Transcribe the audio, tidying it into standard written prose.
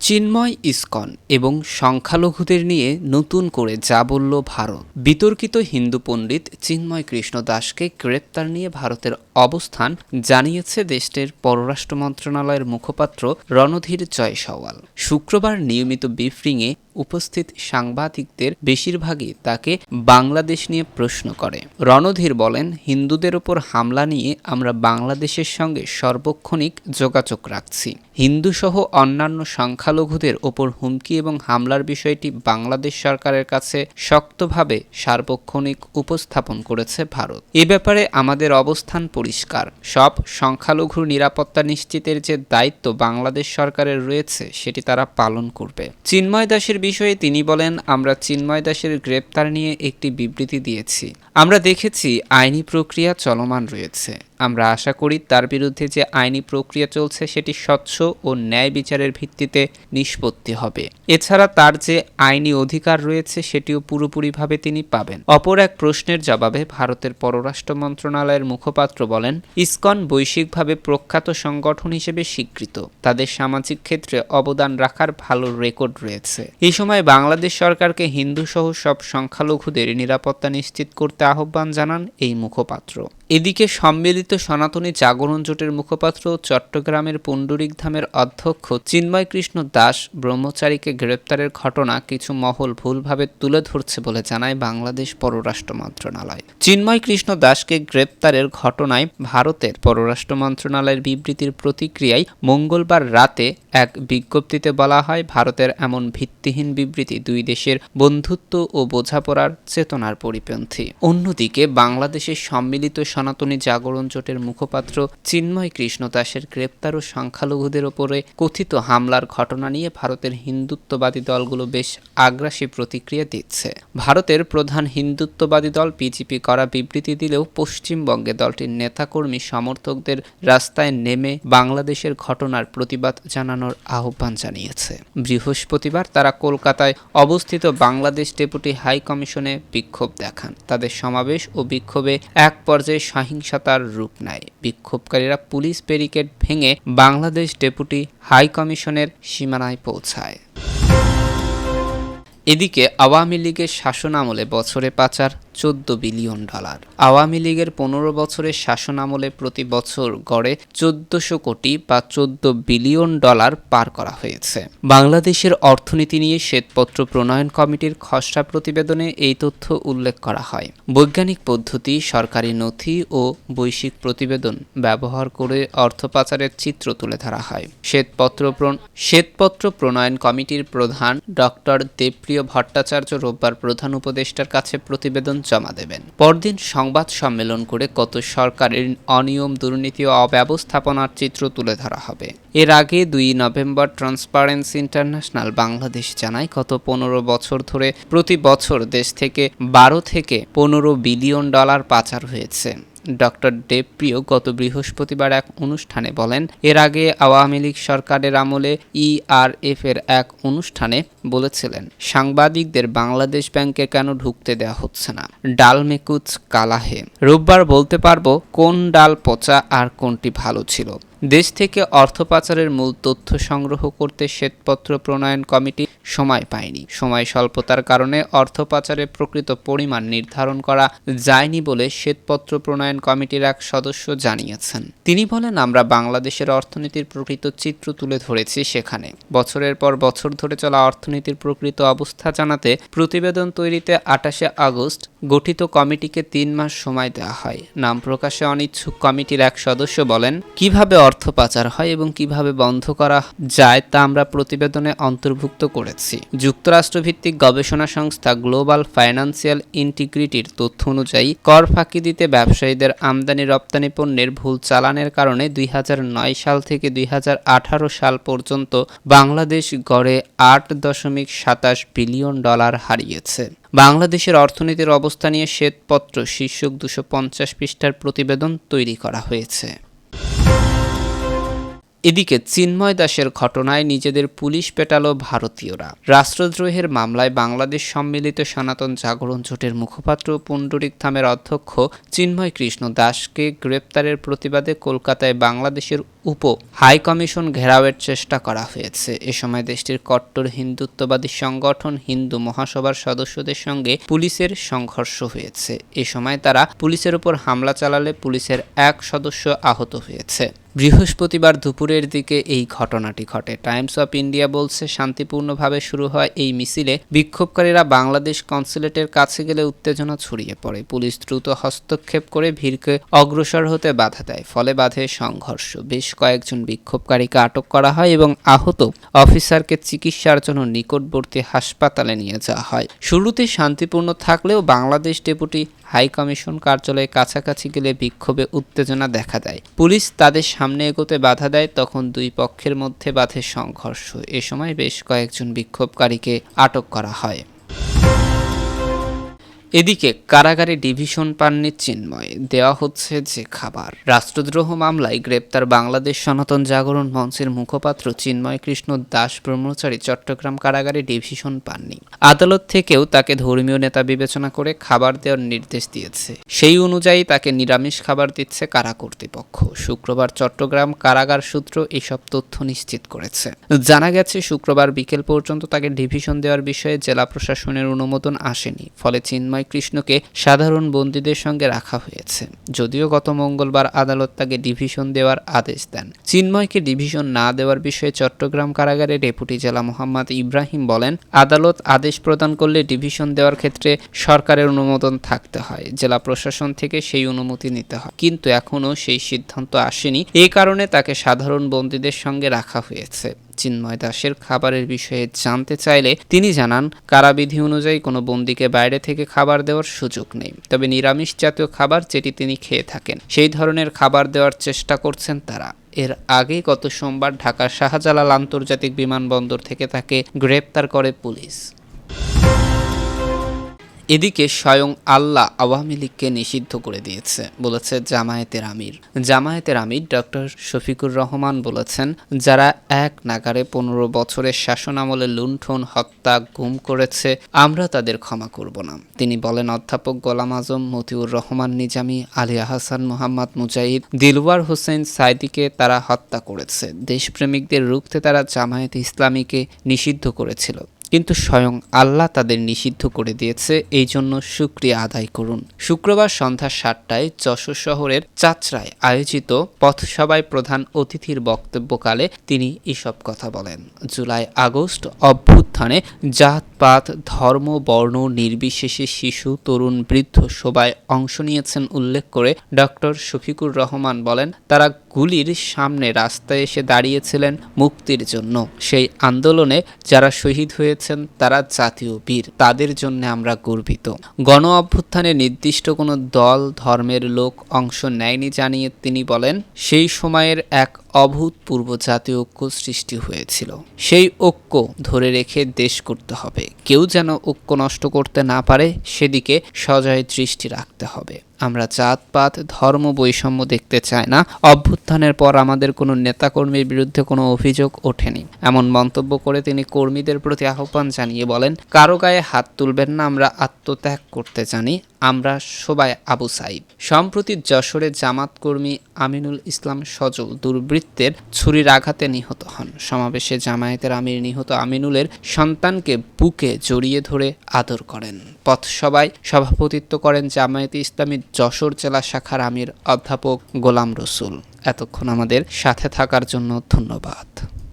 চিন্ময় ISKCON এবং সংখ্যালঘুদের নিয়ে নতুন করে যা বলল ভারত। বিতর্কিত হিন্দু পণ্ডিত চিন্ময় কৃষ্ণ দাসকে গ্রেপ্তার নিয়ে ভারতের অবস্থান জানিয়েছে দেশটির পররাষ্ট্র মন্ত্রণালয়ের মুখপাত্র রণধীর জয়সওয়াল। শুক্রবার নিয়মিত ব্রিফিংয়ে উপস্থিত সাংবাদিকদের বেশিরভাগই তাকে বাংলাদেশ নিয়ে প্রশ্ন করে। রণধীর বলেন, হিন্দুদের ওপর হামলা নিয়ে আমরা বাংলাদেশের সঙ্গে সার্বক্ষণিক যোগাযোগ রাখছি। হিন্দুসহ অন্যান্য সংখ্যালঘুদের ওপর হুমকি এবং হামলার বিষয়টি বাংলাদেশ সরকারের কাছে শক্তভাবে সার্বক্ষণিক উপস্থাপন করেছে ভারত। এ ব্যাপারে আমাদের অবস্থান পরিষ্কার। সব সংখ্যালঘুর নিরাপত্তা নিশ্চিতের যে দায়িত্ব বাংলাদেশ সরকারের রয়েছে সেটি তারা পালন করবে। চিন্ময় দাসের বিষয়ে তিনি বলেন, আমরা চিন্ময় দাসের গ্রেপ্তার নিয়ে একটি বিবৃতি দিয়েছি। আমরা দেখেছি আইনি প্রক্রিয়া চলমান রয়েছে। আমরা আশা করি তার বিরুদ্ধে যে আইনি প্রক্রিয়া চলছে সেটি স্বচ্ছ ও ন্যায় বিচারের ভিত্তিতে নিষ্পত্তি হবে। এছাড়া তার যে আইনি অধিকার রয়েছে সেটিও পুরোপুরিভাবে তিনি পাবেন। অপর এক প্রশ্নের জবাবে ভারতের পররাষ্ট্র মন্ত্রণালয়ের মুখপাত্র বলেন, ইসকন বৈশ্বিকভাবে প্রখ্যাত সংগঠন হিসেবে স্বীকৃত। তাদের সামাজিক ক্ষেত্রে অবদান রাখার ভালো রেকর্ড রয়েছে। এই সময় বাংলাদেশ সরকারকে হিন্দুসহ সব সংখ্যালঘুদের নিরাপত্তা নিশ্চিত করতে আহ্বান জানান এই মুখপাত্র। এদিকে সম্মিলিত সনাতনী জাগরণ জোটের মুখপাত্র চট্টগ্রামের পুণ্ডরিকধামের অধ্যক্ষ চিন্ময় কৃষ্ণ দাস ব্রহ্মচারীকে গ্রেপ্তারের ঘটনা কিছু মহল ভুলভাবে তুলে ধরছে বলে জানায় বাংলাদেশ পররাষ্ট্র মন্ত্রণালয়। চিন্ময় কৃষ্ণ দাসকে গ্রেপ্তারের ঘটনায় ভারতের পররাষ্ট্র মন্ত্রণালয়ের বিবৃতির প্রতিক্রিয়ায় মঙ্গলবার রাতে এক বিজ্ঞপ্তিতে বলা হয়, ভারতের এমন ভিত্তিহীন বিবৃতি দুই দেশের বন্ধুত্ব ও বোঝাপড়ার চেতনার পরিপন্থী। অন্যদিকে বাংলাদেশের সম্মিলিত সনাতনী জাগরণ জোটের মুখপাত্র চিন্ময় কৃষ্ণ দাসের গ্রেপ্তার ও সংখ্যালঘুদের ওপরে কথিত হামলার ঘটনা নিয়ে ভারতের হিন্দুত্ববাদী দলগুলো বেশ আগ্রাসী প্রতিক্রিয়া দিচ্ছে। ভারতের প্রধান হিন্দুত্ববাদী দল বিজেপি করা বিবৃতি দিলেও পশ্চিমবঙ্গে দলটির নেতাকর্মী সমর্থকদের রাস্তায় নেমে বাংলাদেশের ঘটনার প্রতিবাদ জানানোর আহ্বান জানিয়েছে। বৃহস্পতিবার তারা কলকাতায় অবস্থিত বাংলাদেশ ডেপুটি হাই কমিশনে বিক্ষোভ দেখান। তাদের সমাবেশ ও বিক্ষোভে এক পর্যায়ে সহিংসতার রূপ নেয়। বিক্ষোভকারীরা পুলিশ ব্যারিকেড ভেঙে বাংলাদেশ ডেপুটি হাই কমিশনের সীমানায় পৌঁছায়। এদিকে আওয়ামী লীগের শাসনামলে বছরে পাচার $14 বিলিয়ন। আওয়ামী লীগের 15 বছরের শাসনামলে প্রতি বছর গড়ে 1400 কোটি বা $14 বিলিয়ন পার করা হয়েছে। বাংলাদেশের অর্থনীতি নিয়ে শ্বেতপত্র প্রণয়ন কমিটির খসড়া প্রতিবেদনে এই তথ্য উল্লেখ করা হয়। বৈজ্ঞানিক পদ্ধতি, সরকারি নথি ও বৈশ্বিক প্রতিবেদন ব্যবহার করে অর্থ পাচারের চিত্র তুলে ধরা হয়। শ্বেতপত্র প্রণয়ন কমিটির প্রধান ডক্টর দেবপ্রিয় ভট্টাচার্য রোববার প্রধান উপদেষ্টার কাছে প্রতিবেদন জমা দেবেন। পরদিন সংবাদ সম্মেলন করে কত সরকারের অনিয়ম, দুর্নীতি ও অব্যবস্থাপনার চিত্র তুলে ধরা হবে। এর আগে 2 নভেম্বর ট্রান্সপারেন্সি ইন্টারন্যাশনাল বাংলাদেশ জানায়, গত 15 বছর ধরে প্রতি বছর দেশ থেকে 12 থেকে $15 বিলিয়ন পাচার হয়েছে। ডক্টর দেবপ্রিয় গত বৃহস্পতিবার এক অনুষ্ঠানে বলেন, এর আগে আওয়ামী লীগ সরকারের আমলে ইআরএফ এর এক অনুষ্ঠানে বলেছিলেন, সাংবাদিকদের বাংলাদেশ ব্যাংকে কেন ঢুকতে দেওয়া হচ্ছে না। ডাল মে কুছ কালা হে। রোববার বলতে পারবো কোন ডাল পচা আর কোনটি ভালো ছিল। দেশ থেকে অর্থ পাচারের মূল তথ্য সংগ্রহ করতে শ্বেতপত্র প্রণয়ন কমিটি সময় পায়নি। সময় স্বল্পতার কারণে অর্থ পাচারের প্রকৃত পরিমাণ নির্ধারণ করা যায়নি বলে শ্বেতপত্র প্রণয়ন কমিটির এক সদস্য জানিয়েছেন। তিনি বলেন, আমরা বাংলাদেশের অর্থনীতির প্রকৃত চিত্র তুলে ধরেছি। সেখানে বছরের পর বছর ধরে চলা অর্থনীতির প্রকৃত অবস্থা জানাতে প্রতিবেদন তৈরিতে 28 আগস্ট গঠিত কমিটিকে 3 মাস সময় দেওয়া হয়। নাম প্রকাশে অনিচ্ছুক কমিটির এক সদস্য বলেন, কিভাবে অর্থ পাচার হয় এবং কিভাবে বন্ধ করা যায় তা আমরা প্রতিবেদনে অন্তর্ভুক্ত করেছি। যুক্তরাষ্ট্রভিত্তিক গবেষণা সংস্থা গ্লোবাল ফাইন্যান্সিয়াল ইন্টিগ্রিটির তথ্য অনুযায়ী কর ফাঁকি দিতে ব্যবসায়ীদের আমদানি রপ্তানি পণ্যের ভুল চালানের কারণে 2009 সাল থেকে 2018 সাল পর্যন্ত বাংলাদেশ গড়ে $8.27 বিলিয়ন হারিয়েছে। বাংলাদেশের অর্থনীতির অবস্থা নিয়ে শ্বেতপত্র শীর্ষক 250 পৃষ্ঠার প্রতিবেদন তৈরি করা হয়েছে। এদিকে চিন্ময় দাসের ঘটনায় নিজেদের পুলিশ পেটালো ভারতীয়রা। রাষ্ট্রদ্রোহের মামলায় বাংলাদেশ সম্মিলিত সনাতন জাগরণ জোটের মুখপাত্র পুণ্ডরিক ধামের অধ্যক্ষ চিন্ময় কৃষ্ণ দাসকে গ্রেপ্তারের প্রতিবাদে কলকাতায় বাংলাদেশের উপ হাই কমিশন ঘেরাওয়ের চেষ্টা করা হয়েছে। এ সময় দেশটির কট্টর হিন্দুত্ববাদী সংগঠন হিন্দু মহাসভার সদস্যদের সঙ্গে পুলিশের সংঘর্ষ হয়েছে। এ সময় তারা পুলিশের উপর হামলা চালালে পুলিশের এক সদস্য আহত হয়েছে। বৃহস্পতিবার দুপুরের দিকে এই ঘটনাটি ঘটে। টাইমস অফ ইন্ডিয়া বলছে, শান্তিপূর্ণভাবে শুরু হয় এই মিছিলে বিক্ষোভকারীরা বাংলাদেশ কনসুলেটের কাছে গেলে উত্তেজনা ছড়িয়ে পড়ে। পুলিশ দ্রুত হস্তক্ষেপ করে ভিড়কে অগ্রসর হতে বাধা দেয়, ফলে বাধে সংঘর্ষ। বেশ কয়েকজন বিক্ষোভকারীকে আটক করা হয় এবং আহত অফিসারকে চিকিৎসার জন্য নিকটবর্তী হাসপাতালে নিয়ে যাওয়া হয়। শুরুতে শান্তিপূর্ণ থাকলেও বাংলাদেশ ডেপুটি হাই কমিশন কার্যালয়ের কাছাকাছি গেলে বিক্ষোভে উত্তেজনা দেখা দেয়। পুলিশ তাদের সামনে এগোতে বাধা দেয়, তখন দুই পক্ষের মধ্যে বাধে সংঘর্ষ। এ সময় বেশ কয়েকজন বিক্ষোভকারীকে আটক করা হয়। এদিকে কারাগারে ডিভিশন পাননি চিন্ময়, দেওয়া হচ্ছে যে খাবার। রাষ্ট্রদ্রোহ মামলায় গ্রেপ্তার বাংলাদেশ সনাতন জাগরণ মঞ্চের মুখপাত্র চিন্ময় কৃষ্ণ দাস ব্রহ্মচারী চট্টগ্রাম কারাগারে ডিভিশন পাননি। আদালত থেকেও তাকে ধর্মীয় নেতা বিবেচনা করে খাবার দেওয়ার নির্দেশ দিয়েছে। সেই অনুযায়ী তাকে নিরামিষ খাবার দিচ্ছে কারা কর্তৃপক্ষ। শুক্রবার চট্টগ্রাম কারাগার সূত্র এসব তথ্য নিশ্চিত করেছে। জানা গেছে, শুক্রবার বিকেল পর্যন্ত তাকে ডিভিশন দেওয়ার বিষয়ে জেলা প্রশাসনের অনুমোদন আসেনি, ফলে চিন্ময় কৃষ্ণকে সাধারণ বন্দীদের সঙ্গে রাখা হয়েছে। যদিও গত মঙ্গলবার আদালত তাকে ডিভিশন দেওয়ার আদেশ দেন। চিন্ময়কে ডিভিশন না দেওয়ার বিষয়ে চট্টগ্রাম কারাগারে ডেপুটি জেলা মোহাম্মদ ইব্রাহিম বলেন, আদালত আদেশ প্রদান করলে ডিভিশন দেওয়ার ক্ষেত্রে সরকারের অনুমোদন থাকতে হয়, জেলা প্রশাসন থেকে সেই অনুমতি নিতে হয়, কিন্তু এখনও সেই সিদ্ধান্ত আসেনি। এই কারণে তাকে সাধারণ বন্দীদের সঙ্গে রাখা হয়েছে। চিন্ময় দাসের খাবারের বিষয়ে জানতে চাইলে তিনি জানান, কারাবিধি অনুযায়ী কোনো বন্দীকে বাইরে থেকে খাবার দেওয়ার সুযোগ নেই, তবে নিরামিষ জাতীয় খাবার যেটি তিনি খেয়ে থাকেন সেই ধরনের খাবার দেওয়ার চেষ্টা করছেন তারা। এর আগে গত সোমবার ঢাকার শাহজালাল আন্তর্জাতিক বিমানবন্দর থেকে তাকে গ্রেপ্তার করে পুলিশ। এদিকে স্বয়ং আল্লাহ আওয়ামী লীগকে নিষিদ্ধ করে দিয়েছে বলেছে জামায়াতের আমির। জামায়াতের আমির ডক্টর শফিকুর রহমান বলেছেন, যারা এক নাগারে 15 বছরের শাসনামলে লুণ্ঠন, হত্যা, গুম করেছে, আমরা তাদের ক্ষমা করব না। তিনি বলেন, অধ্যাপক গোলাম আজম, মতিউর রহমান নিজামী, আলী আহসান মোহাম্মদ মুজাহিদ, দিলওয়ার হোসেন সাইদিকে তারা হত্যা করেছে। দেশপ্রেমিকদের রুখতে তারা জামায়াত ইসলামীকে নিষিদ্ধ করেছিল, কিন্তু স্বয়ং আল্লাহ তাদের নিষিদ্ধ করে দিয়েছে, এই জন্য শুকরিয়া আদায় করুন। শুক্রবার সন্ধ্যা 7টায় যশোর শহরের চাচড়ায় আয়োজিত পথসভায় প্রধান অতিথির বক্তব্যকালে তিনি এসব কথা বলেন। জুলাই আগস্ট অভ্যুত্থানে জাতপাত, ধর্ম, বর্ণ নির্বিশেষে শিশু, তরুণ, বৃদ্ধ সবাই অংশ নিয়েছেন উল্লেখ করে ডক্টর শফিকুর রহমান বলেন, তারা গুলির সামনে রাস্তায় এসে দাঁড়িয়েছিলেন মুক্তির জন্য। সেই আন্দোলনে যারা শহীদ হয়েছেন তারা জাতীয় বীর, তাদের জন্য আমরা গর্বিত। গণ অভ্যুত্থানে নির্দিষ্ট কোনো দল, ধর্মের লোক অংশ নেয়নি জানিয়ে তিনি বলেন, সেই সময়ের এক অভূতপূর্ব জাতীয় ঐক্য সৃষ্টি হয়েছিল। সেই ঐক্য ধরে রেখে দেশ করতে হবে। কেউ যেন ঐক্য নষ্ট করতে না পারে সেদিকে সজাগ দৃষ্টি রাখতে হবে। আমরা জাতপাত, ধর্ম বৈষম্য দেখতে চাই না। অভ্যুত্থানের পর আমাদের কোনো নেতাকর্মীর বিরুদ্ধে কোনো অভিযোগ ওঠেনি। এমন মন্তব্য করে তিনি কর্মীদের প্রতি আহ্বান জানিয়ে বলেন, কারো গায়ে হাত তুলবেন না, আমরা আত্মত্যাগ করতে জানি, আমরা সবাই আবু সাইদ। সম্প্রতি যশোরে জামাত কর্মী আমিনুল ইসলাম সজল দুর্বৃত্তের ছুরির আঘাতে নিহত হন। সমাবেশে জামায়াতের আমির নিহত আমিনুলের সন্তানকে বুকে জড়িয়ে ধরে আদর করেন। পথসভায় সভাপতিত্ব করেন জামায়াতে ইসলামী যশোর জেলা শাখার আমির অধ্যাপক গোলাম রসুল। এতক্ষণ আমাদের সাথে থাকার জন্য ধন্যবাদ।